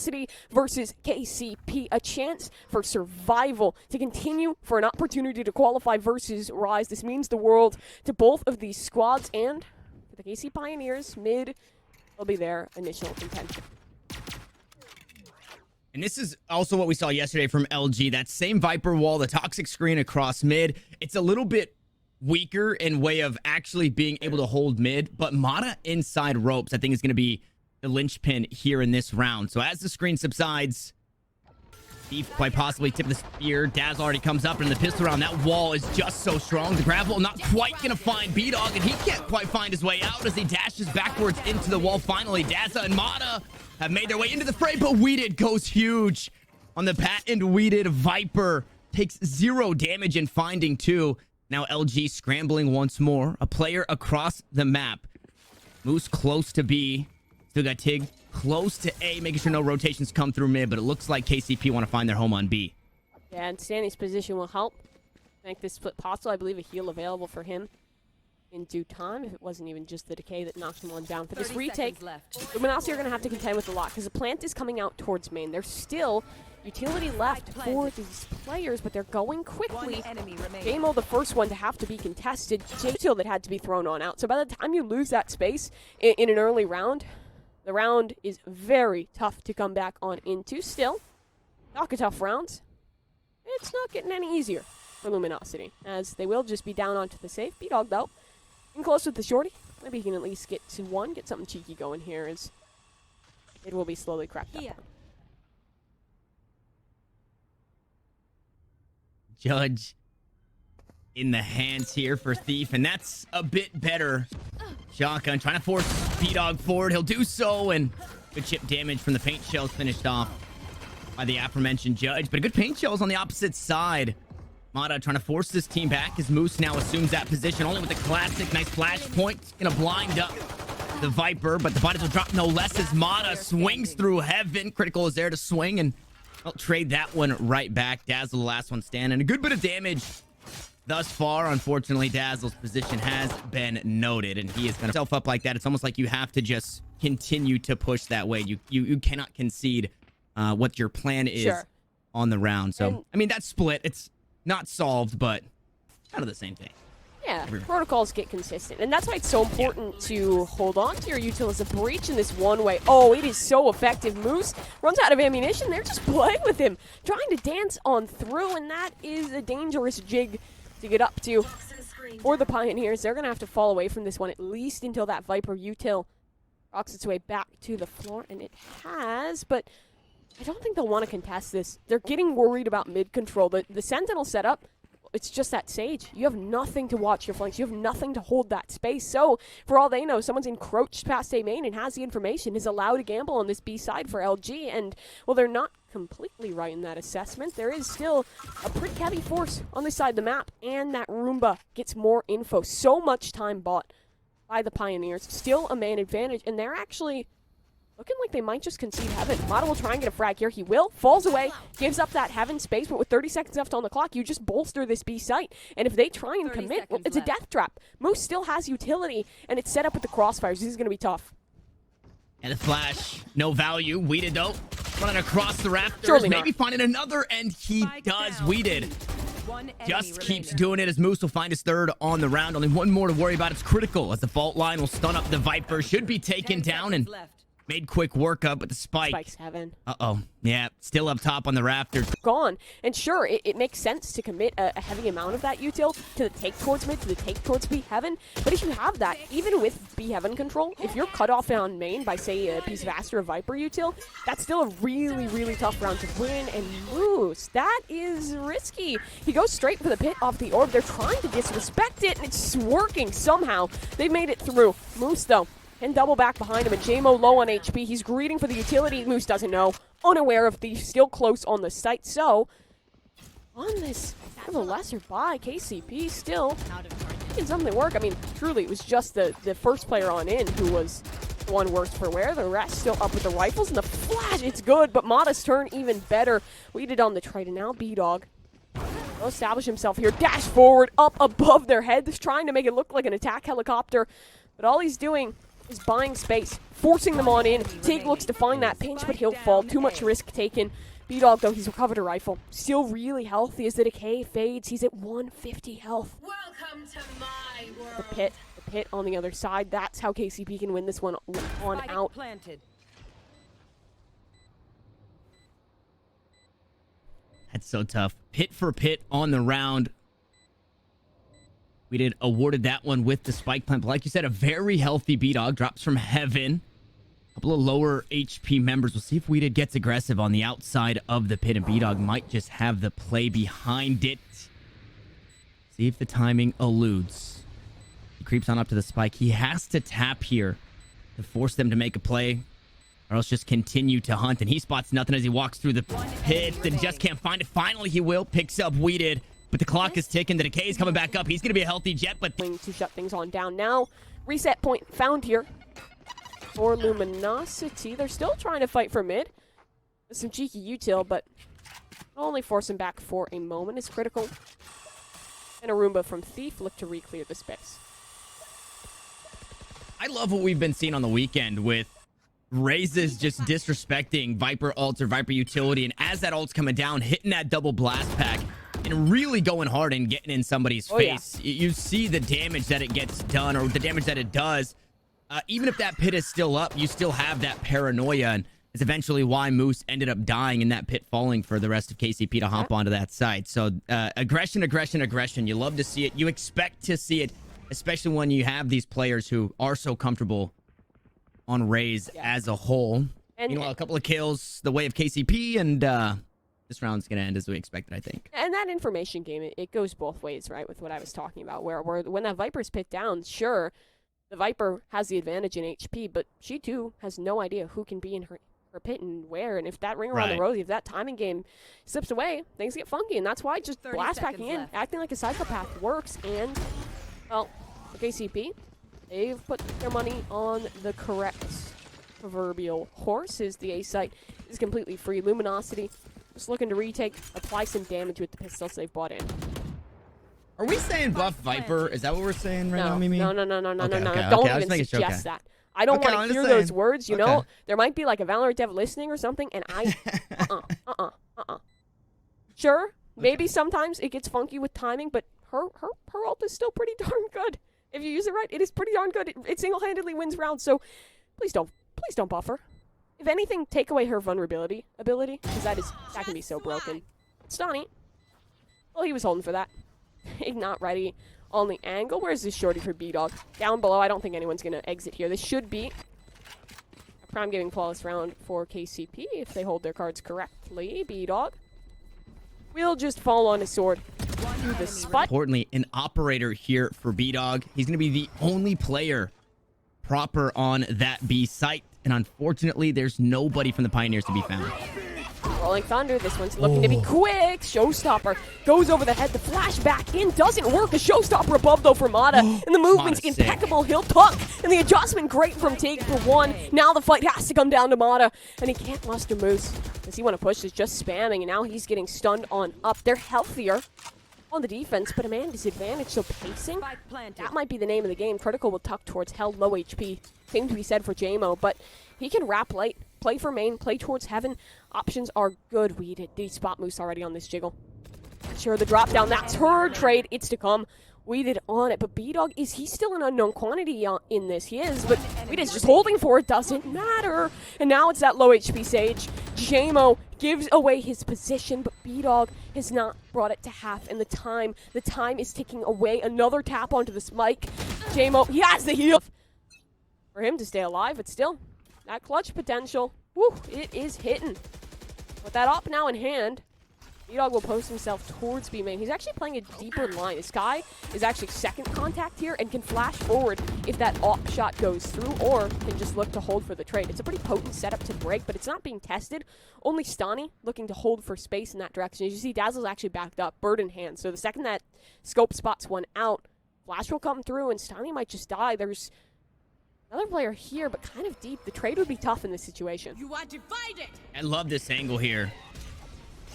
Luminosity versus KCP. A chance for survival to continue, for an opportunity to qualify versus Rise. This means the world to both of these squads, and for the KC Pioneers, mid will be their initial contention. And this is also what we saw yesterday from LG. That same Viper wall, the toxic screen across mid. It's a little bit weaker in way of actually being able to hold mid, but Mata inside ropes, I think, is going to be the linchpin here in this round. So as the screen subsides, Thief quite possibly tip the spear. Daz already comes up in the pistol round. That wall is just so strong. The grapple not quite going to find B-Dog, and he can't quite find his way out as he dashes backwards into the wall. Finally, Daza and Mata have made their way into the fray, but Weeded goes huge on the patent Weeded Viper. Takes 0 damage in finding 2. Now LG scrambling once more. A player across the map. Moose close to B. Still got Tig close to A, making sure no rotations come through mid, but it looks like KCP want to find their home on B. Yeah, and Stanley's position will help make this split possible. I believe a heal available for him in due time, if it wasn't even just the decay that knocked him on down. For this retake, Luminosity are going to have to contend with a lot, because the plant is coming out towards main. There's still utility left for these players, but they're going quickly. Jamo, the first one to have to be contested. J-Till that had to be thrown on out. So by the time you lose that space in an early round, the round is very tough to come back on into. Still, not a tough round. It's not getting any easier for Luminosity, as they will just be down onto the safe. B-Dog, though, in close with the shorty. Maybe he can at least get to 1, get something cheeky going here, as it will be slowly cracked up. Judge in the hands here for Thief, and that's a bit better. Shotgun trying to force B-Dog forward. He'll do so, and good chip damage from the paint shells finished off by the aforementioned Judge. But a good paint shells on the opposite side. Mata trying to force this team back as Moose now assumes that position, only with the classic nice flash point. Gonna blind up the Viper, but the bodies will drop no less as Mata swings through heaven. Critical is there to swing, and I'll trade that one right back. Dazzle, the last one standing. A good bit of damage thus far. Unfortunately, Dazzle's position has been noted, and he is going to self up like that. It's almost like you have to just continue to push that way. You cannot concede what your plan is on the round. So, I mean, that split, it's not solved, but kind of the same thing. Yeah, protocols get consistent, and that's why it's so important to hold on to your util as a breach in this one way. Oh, it is so effective. Moose runs out of ammunition. They're just playing with him, trying to dance on through, and that is a dangerous jig to get up to for the Pioneers. They're going to have to fall away from this one, at least until that Viper util rocks its way back to the floor, and it has, but I don't think they'll want to contest this. They're getting worried about mid control. The Sentinel setup, it's just that Sage. You have nothing to watch your flanks. You have nothing to hold that space. So, for all they know, someone's encroached past A main and has the information, is allowed to gamble on this B side for LG. And, well, they're not completely right in that assessment. There is still a pretty heavy force on this side of the map, and that Roomba gets more info. So much time bought by the Pioneers. Still a man advantage, and they're actually looking like they might just concede heaven. Mata will try and get a frag here. He will. Falls away. Gives up that heaven space. But with 30 seconds left on the clock, you just bolster this B site. And if they try and commit, well, it's a death trap. Moose still has utility. And it's set up with the crossfires. This is going to be tough. And the flash. No value. Weeded, though. Running across the rafters. Surely maybe not. Finding another. And he does. Weeded just keeps doing it as Moose will find his third on the round. Only one more to worry about. It's critical as the fault line will stun up the Viper. Should be taken down and made quick work up with the spike. Spike's heaven. Uh-oh. Yeah, still up top on the rafters. Gone. And sure, it makes sense to commit a heavy amount of that util to the take towards mid, to the take towards B heaven. But if you have that, even with B heaven control, if you're cut off on main by, say, a piece of Astra or Viper util, that's still a really, really tough round to win. And Moose, that is risky. He goes straight for the pit off the orb. They're trying to disrespect it, and it's working somehow. They made it through. Moose, though, and double back behind him, and Jamo low on HP. He's greeting for the utility. Moose doesn't know. Unaware of the still close on the site. So, on this kind of a lesser buy, KCP still making something work. I mean, truly, it was just the first player on in who was the one worse for wear. The rest still up with the rifles, and the flash, it's good, but Mata's turn even better. Weeded on the trade, and now B-Dog will establish himself here. Dash forward, up above their heads, trying to make it look like an attack helicopter. But all he's doing is buying space, forcing them on in. Tig looks to find that pinch, but he'll fall. Too much risk taken. B-Dog, though, he's recovered a rifle. Still really healthy as the decay fades. He's at 150 health. Welcome to my world. The pit on the other side. That's how KCP can win this one on out. That's so tough. Pit for pit on the round. We did awarded that one with the spike plant. But like you said, a very healthy B-Dog drops from heaven. A couple of lower HP members. We'll see if Weeded gets aggressive on the outside of the pit, and B-Dog might just have the play behind it. See if the timing eludes. He creeps on up to the spike. He has to tap here to force them to make a play, or else just continue to hunt. And he spots nothing as he walks through the pit and just can't find it. Finally, he will. Picks up Weeded. But the clock is ticking. The decay is coming back up. He's going to be a healthy Jet, but... To shut things on down now. Reset point found here for Luminosity. They're still trying to fight for mid. Some cheeky util, but only force him back for a moment is critical. And a Roomba from Thief look to re-clear the space. I love what we've been seeing on the weekend with Raises just disrespecting Viper ults or Viper utility. And as that ult's coming down, hitting that double blast pack, and really going hard and getting in somebody's face. Yeah. You see the damage that it gets done, or the damage that it does. Even if that pit is still up, you still have that paranoia, and it's eventually why Moose ended up dying in that pit, falling for the rest of KCP to hop onto that side. So aggression, aggression, aggression. You love to see it. You expect to see it, especially when you have these players who are so comfortable on Raze as a whole. And a couple of kills the way of KCP, and this round's going to end as we expected, I think. And that information game, it goes both ways, right, with what I was talking about, where when that Viper's pit down, sure, the Viper has the advantage in HP, but she, too, has no idea who can be in her pit and where. And if that ring around the rosy, if that timing game slips away, things get funky. And that's why just blast packing in, acting like a psychopath works. And, well, for KCP, they've put their money on the correct proverbial horse, as the A site is completely free. Luminosity just looking to retake, apply some damage with the pistols they've bought in. Are we saying buff Viper? Is that what we're saying right now, Mimi? No. Don't even suggest that. I don't want to hear those words, you know? There might be like a Valorant dev listening or something, and I... Sure, maybe sometimes it gets funky with timing, but her ult is still pretty darn good. If you use it right, it is pretty darn good. It single-handedly wins rounds, so please don't buff her. If anything, take away her vulnerability ability, because that can be so broken. Stoney. Well, he was holding for that. Not ready on the angle. Where's this shorty for B-Dog? Down below. I don't think anyone's going to exit here. This should be a prime giving flawless round for KCP if they hold their cards correctly. B-Dog will just fall on his sword through the spot. Importantly, an operator here for B-Dog. He's going to be the only player proper on that B site. And unfortunately, there's nobody from the Pioneers to be found. Rolling Thunder, this one's looking to be quick. Showstopper goes over the head. The flash back in doesn't work. A showstopper above, though, for Mata. And the movement's impeccable. He'll tuck. And the adjustment great from Tig for one. Now the fight has to come down to Mata. And he can't muster Moose. Does he want to push? Is just spamming. And now he's getting stunned on up. They're healthier on the defense, but a man disadvantage. So pacing, that might be the name of the game. Critical will tuck towards held low HP. Same to be said for JMO, but he can wrap late. Play for main, play towards heaven. Options are good. We did spot Moose already on this jiggle. Sure, the drop down, that's her trade. It's to come. We did on it, but B-Dog, is he still an unknown quantity in this? He is, but we did just holding for it. Doesn't matter. And now it's that low HP Sage. JMO gives away his position, but B-Dog has not brought it to half, and the time is ticking away. Another tap onto the spike. JMO, he has the heal for him to stay alive, but still, that clutch potential, woo, it is hitting. With that op now in hand, B-Dog will post himself towards B main. He's actually playing a deeper line. This guy is actually second contact here and can flash forward if that op shot goes through, or can just look to hold for the trade. It's a pretty potent setup to break, but it's not being tested. Only Stani looking to hold for space in that direction. As you see, Dazzle's actually backed up, bird in hand. So the second that scope spots one out, flash will come through and Stani might just die. There's another player here, but kind of deep. The trade would be tough in this situation. You want to fight it? I love this angle here.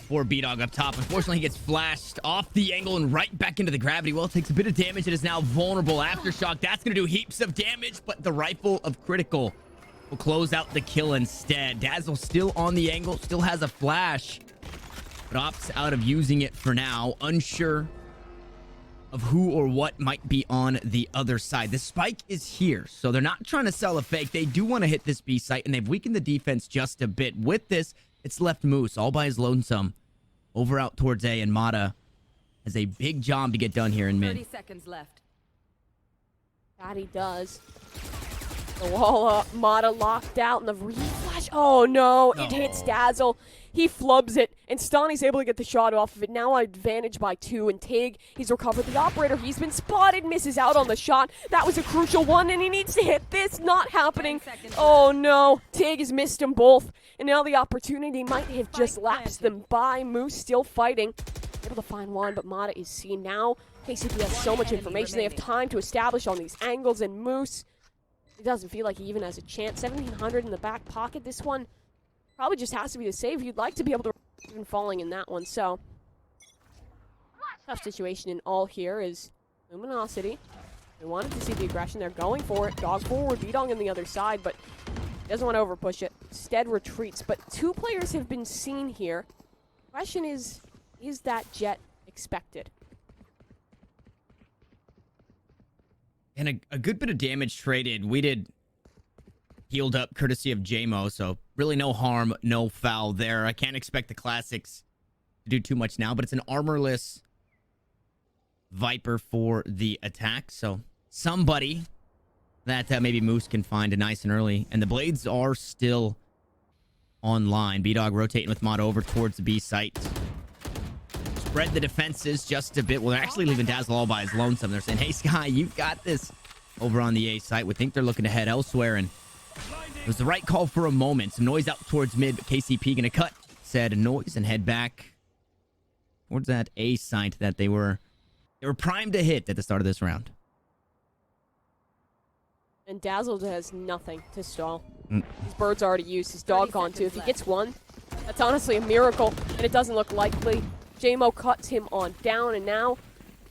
for B-Dog up top. Unfortunately, he gets flashed off the angle and right back into the gravity well. Takes a bit of damage. It is now vulnerable. Aftershock, that's going to do heaps of damage, but the rifle of Critical will close out the kill instead. Dazzle still on the angle, still has a flash, but opts out of using it for now. Unsure of who or what might be on the other side. The spike is here, so they're not trying to sell a fake. They do want to hit this B site, and they've weakened the defense just a bit. With this, it's left Moose all by his lonesome over out towards A, and Mata has a big job to get done here in mid. 30 seconds left. That he does. The wall up, Mata locked out, and the reflash. Oh no, it hits Dazzle. He flubs it, and Stani's able to get the shot off of it. Now advantage by 2, and Tig, he's recovered the operator. He's been spotted, misses out on the shot. That was a crucial one, and he needs to hit this. Not happening. Oh no, Tig has missed them both, and now the opportunity might have just lapsed them by. Moose still fighting. Able to find one, but Mata is seen now. KCP has so much information. They have time to establish on these angles, and Moose, it doesn't feel like he even has a chance. 1,700 in the back pocket. This one probably just has to be the save. You'd like to be able to even falling in that one. So tough situation in all here is Luminosity. They wanted to see the aggression. They're going for it. Dog forward, B-Dong on the other side, but doesn't want to overpush it. Instead retreats. But 2 players have been seen here. Question is that jet expected? And a good bit of damage traded. We did healed up courtesy of JMO, so really no harm, no foul there. I can't expect the Classics to do too much now, but it's an armorless Viper for the attack, so somebody that maybe Moose can find nice and early. And the Blades are still online. B-Dog rotating with Mod over towards the B site. Spread the defenses just a bit. Well, they're actually leaving Dazzle all by his lonesome. They're saying, hey, Sky, you've got this over on the A site. We think they're looking to head elsewhere, and it was the right call for a moment. Some noise out towards mid, but KCP going to cut said noise and head back towards that A site that they were primed to hit at the start of this round. And Dazzle has nothing to stall. His bird's already used. His dog gone too. If he gets one, that's honestly a miracle, and it doesn't look likely. JMO cuts him on down, and now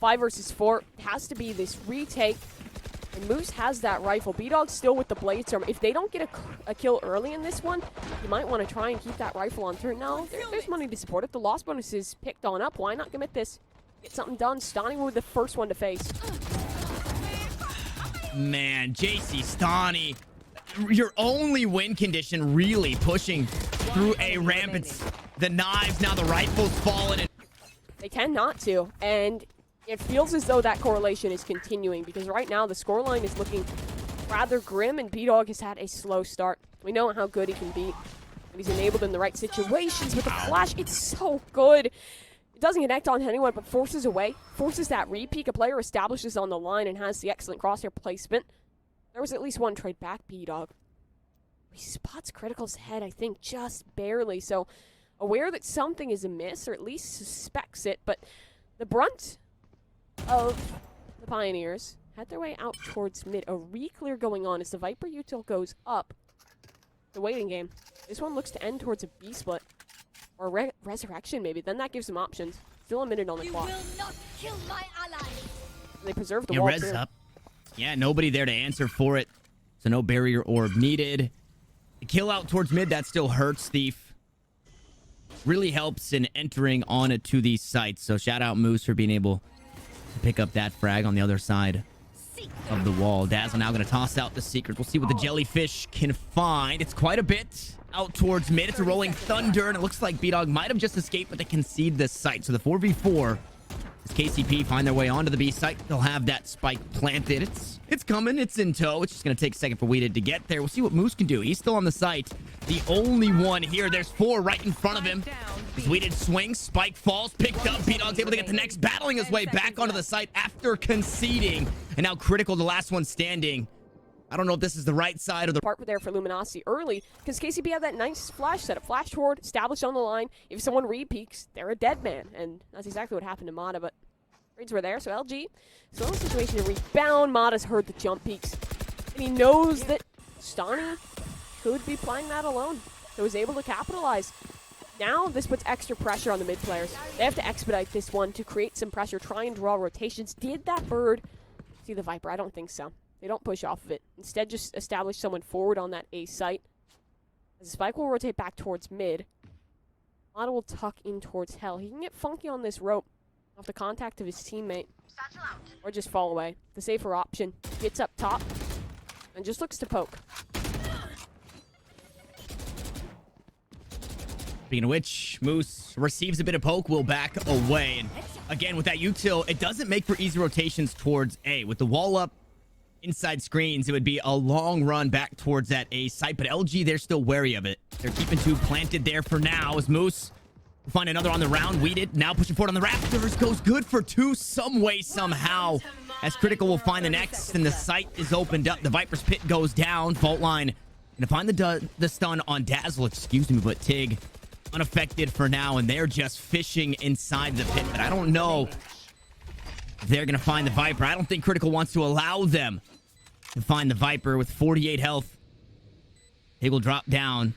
5 versus 4 has to be this retake. And Moose has that rifle. B-Dog's still with the blades arm. If they don't get a kill early in this one, you might want to try and keep that rifle on through. No, there's money to support it. The loss bonus is picked on up. Why not commit this? Get something done. Stani will be the first one to face. Man, JC Stani, your only win condition really pushing through a ramp. It's the knives, now the rifle's fallen. They tend not to, and it feels as though that correlation is continuing, because right now the scoreline is looking rather grim, and B-Dog has had a slow start. We know how good he can be, and he's enabled in the right situations with the flash. It's so good. It doesn't connect on anyone, but forces away, forces that repeat. A player establishes on the line and has the excellent crosshair placement. There was at least one trade back, B-Dog. He spots Critical's head, I think, just barely, so aware that something is amiss, or at least suspects it, but the brunt of the Pioneers had their way out towards mid. A re-clear going on as the Viper util goes up. The waiting game. This one looks to end towards a B split. Or resurrection, maybe. Then that gives them options. Still a minute on the clock. You will not kill my ally. They preserve the wall. Res up. Yeah, nobody there to answer for it. So no barrier orb needed. The kill out towards mid, that still hurts Thief. Really helps in entering on it to these sites. So shout out Moose for being able to pick up that frag on the other side of the wall. Dazzle now going to toss out the secret. We'll see what the jellyfish can find. It's quite a bit out towards mid. It's a rolling thunder, and it looks like B-Dog might have just escaped, but they concede this site. So the 4v4, as KCP find their way onto the B site, they'll have that spike planted. It's coming. It's in tow. It's just going to take a second for Weeded to get there. We'll see what Moose can do. He's still on the site. The only one here. There's 4 right in front of him. As Weeded swings, spike falls, picked up. B-Dog's able to get the next, battling his way back onto the site after conceding. And now Critical, the last one standing. I don't know if this is the right side or the part there for Luminosity early, because KCP had that nice flash setup. Flash forward, established on the line. If someone re-peeks, they're a dead man. And that's exactly what happened to Mata, but trades were there, so LG still in a situation to rebound. Mata's heard the jump peaks, and he knows that Stani could be playing that alone, so he's able to capitalize. Now this puts extra pressure on the mid players. They have to expedite this one to create some pressure, try and draw rotations. Did that bird see the Viper? I don't think so. They don't push off of it. Instead, just establish someone forward on that A site. As the spike will rotate back towards mid, Lotto will tuck in towards Hell. He can get funky on this rope off the contact of his teammate. Or just fall away. The safer option. Gets up top and just looks to poke. Speaking of which, Moose receives a bit of poke, will back away. And again, with that util, it doesn't make for easy rotations towards A. With the wall up, inside screens, it would be a long run back towards that A site. But LG, they're still wary of it. They're keeping two planted there for now as Moose will find another on the round. Weeded, now pushing forward on the Raptors. Goes good for two some way, somehow. As Critical will find the next, and the site is opened up. The Viper's pit goes down. Fault line gonna find the stun on Dazzle, excuse me, but Tig unaffected for now, and they're just fishing inside the pit. But I don't know if they're gonna find the Viper. I don't think Critical wants to allow them to find the Viper with 48 health. He will drop down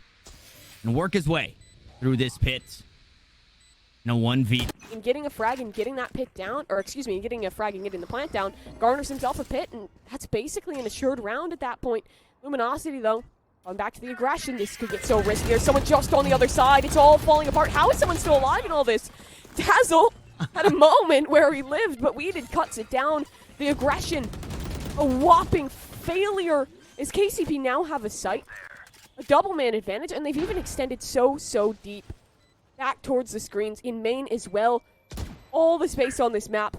and work his way through this pit. No 1v. In getting a frag and getting that pit down, or excuse me, getting a frag and getting the plant down, garners himself a pit, and that's basically an assured round at that point. Luminosity, though, going back to the aggression. This could get so risky. There's someone just on the other side. It's all falling apart. How is someone still alive in all this? Dazzle had a moment where he lived, but Weeded cuts it down. The aggression, a whopping failure. Is KCP now have a site? A double man advantage, and they've even extended so deep back towards the screens in main as well. All the space on this map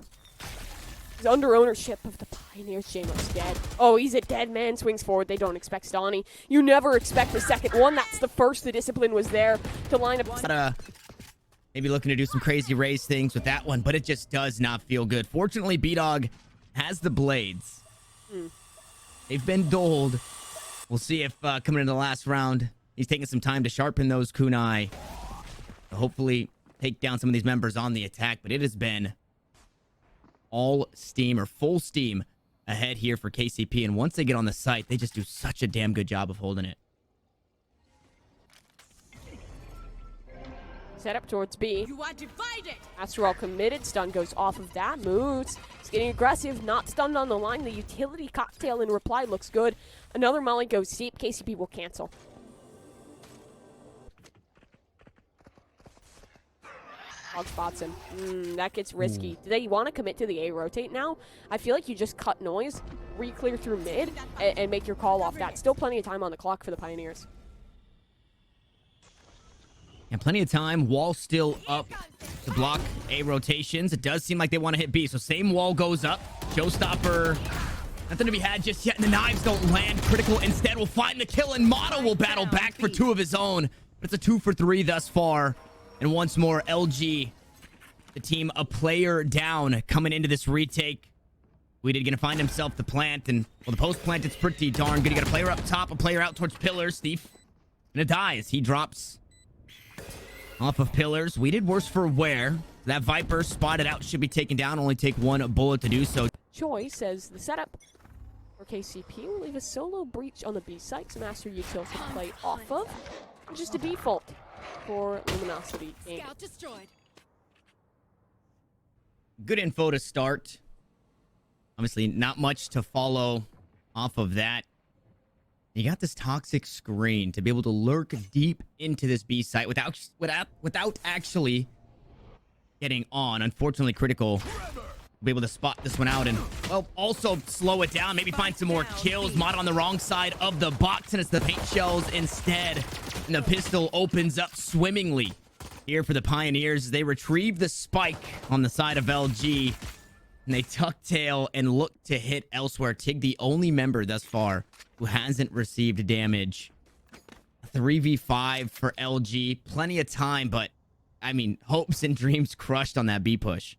is under ownership of the Pioneers. J-Mo's dead. Oh, he's a dead man. Swings forward. They don't expect Stani. You never expect the second one. That's the first. The discipline was there to line up. Maybe looking to do some crazy raise things with that one, but it just does not feel good. Fortunately, B-Dog has the blades. They've been doled. We'll see if coming into the last round, he's taking some time to sharpen those kunai. Hopefully take down some of these members on the attack, but it has been all steam or full steam ahead here for KCP. And once they get on the site, they just do such a damn good job of holding it. Set up towards B. You are divided. After all committed, stun goes off of that. Moves. It's getting aggressive. Not stunned on the line. The utility cocktail in reply looks good. Another molly goes deep. KCP will cancel. Dog spots him. That gets risky. Do they want to commit to the A rotate now? I feel like you just cut noise, re-clear through mid, and make your call off that. Still plenty of time on the clock for the Pioneers. And plenty of time. Wall still up to block A rotations. It does seem like they want to hit B. So same wall goes up. Showstopper. Nothing to be had just yet. And the knives don't land. Critical instead will find the kill. And Motto will battle back for two of his own. But it's a 2 for 3 thus far. And once more, LG, the team a player down coming into this retake. Weeded gonna find himself the plant. And, well, the post plant is pretty darn good. You got a player up top, a player out towards pillars. Steve gonna die as he drops off of pillars. Weeded worse for wear. That Viper spotted out should be taken down. Only take one bullet to do so. Choi says the setup for KCP will leave a solo breach on the B site. Master util to play off of. Just a default for Luminosity. Scout destroyed. Good info to start. Obviously, not much to follow off of that. You got this toxic screen to be able to lurk deep into this B site without actually getting on. Unfortunately, Critical will be able to spot this one out and, well, also slow it down. Maybe find some more kills. Mod on the wrong side of the box, and it's the paint shells instead. And the pistol opens up swimmingly here for the Pioneers. They retrieve the spike on the side of LG, and they tuck tail and look to hit elsewhere. Tig, the only member thus far who hasn't received damage. 3v5 for LG. Plenty of time, but, I mean, hopes and dreams crushed on that B push.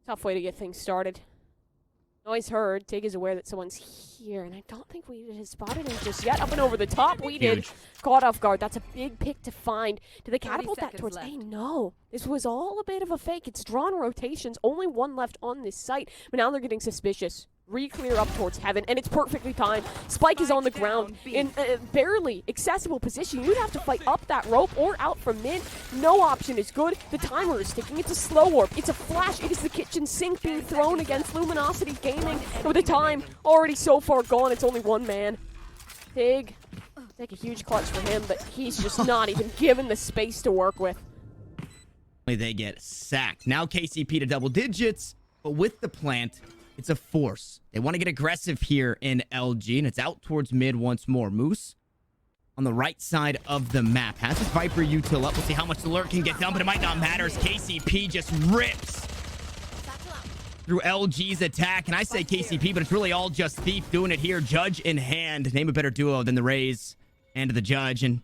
Tough way to get things started. Noise heard. Tig is aware that someone's here, and I don't think Weeded has spotted him just yet. Up and over the top, Weeded caught off guard. That's a big pick to find. Do they catapult that towards A? No. This was all a bit of a fake. It's drawn rotations. Only one left on this site, but now they're getting suspicious. re-clear up towards heaven, and it's perfectly timed. Spike is on the ground in a barely accessible position. You'd have to fight up that rope or out from mid. No option is good. The timer is ticking. It's a slow warp. It's a flash. It is the kitchen sink being thrown against Luminosity Gaming. And with the time already so far gone, it's only one man. Tig, take a huge clutch for him, but he's just not even given the space to work with. They get sacked. Now KCP to double digits, but with the plant, it's a force. They want to get aggressive here in LG, and it's out towards mid once more. Moose on the right side of the map has his Viper util up. We'll see how much the lurk can get done, but it might not matter as KCP just rips through LG's attack. And I say KCP, but it's really all just Thief doing it here. Judge in hand. Name a better duo than the Rays and the Judge. And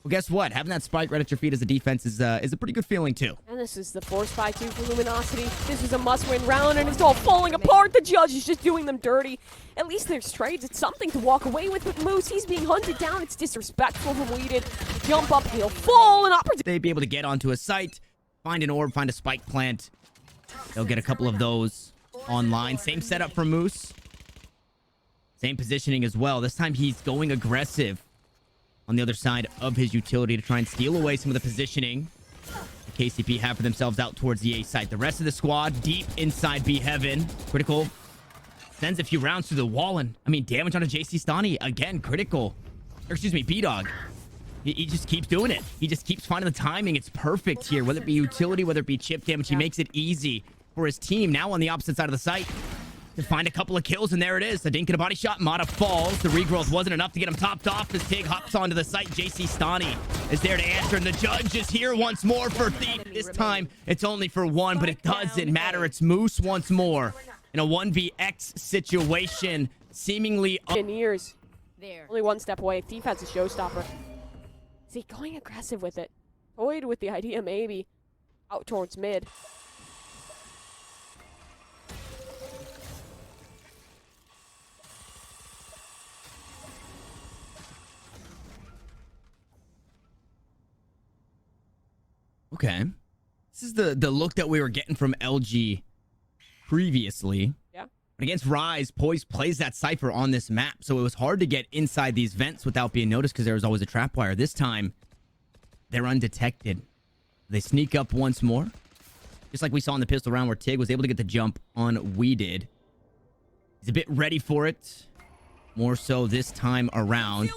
well, guess what? Having that spike right at your feet as a defense is a pretty good feeling, too. And this is the force 5-2 for Luminosity. This is a must-win round, and it's all falling apart. The Judge is just doing them dirty. At least there's trades. It's something to walk away with. But Moose, he's being hunted down. It's disrespectful from Weeded. Jump up, he'll fall, and opportunity. They'd be able to get onto a site, find an orb, find a spike plant. They'll get a couple of those online. Same setup for Moose. Same positioning as well. This time he's going aggressive on the other side of his utility to try and steal away some of the positioning the KCP have for themselves out towards the A site. The rest of the squad deep inside B heaven. Critical sends a few rounds through the wall, and I mean damage on a JC Stani. Again, critical. Or excuse me, B-Dog. He just keeps doing it. He just keeps finding the timing. It's perfect here. Whether it be utility, whether it be chip damage, he makes it easy for his team. Now on the opposite side of the site to find a couple of kills, and there it is. The dink and a body shot. Mata falls. The regrowth wasn't enough to get him topped off as Tig hops onto the site. JC Stani is there to answer, and the Judge is here once more for Thief. This time, it's only for one, but it doesn't matter. It's Moose once more in a 1vX situation, seemingly... In years. There. Only one step away. Thief has a showstopper. Is he going aggressive with it? Toyed with the idea, maybe. Out towards mid. Okay. This is the look that we were getting from LG previously. Yeah. But against Rise, Poise plays that Cypher on this map, so it was hard to get inside these vents without being noticed because there was always a trap wire. This time, they're undetected. They sneak up once more. Just like we saw in the pistol round where Tig was able to get the jump on We Did. He's a bit ready for it. More so this time around.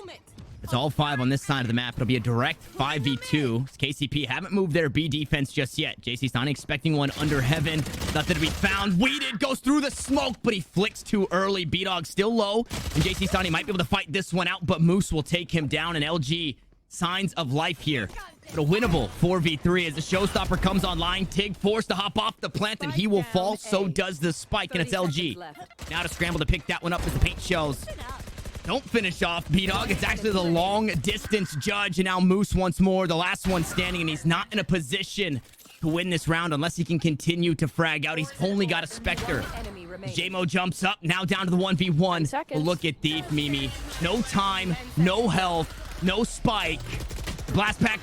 It's all five on this side of the map. It'll be a direct 5v2. KCP haven't moved their B defense just yet. JC Stani expecting one under heaven. Nothing to be found. Weeded goes through the smoke, but he flicks too early. B-Dog still low, and JC Stani might be able to fight this one out, but Moose will take him down, and LG signs of life here. But a winnable 4v3 as the showstopper comes online. Tig forced to hop off the plant, and he will fall. So does the spike, and it's LG. Now to scramble to pick that one up as the paint shells don't finish off B-Dog. It's actually the long-distance Judge, and now Moose once more, the last one standing, and he's not in a position to win this round unless he can continue to frag out. He's only got a Spectre. J-Mo jumps up, now down to the 1v1. But look at Thief, Mimi. No time, no health, no spike. Blast pack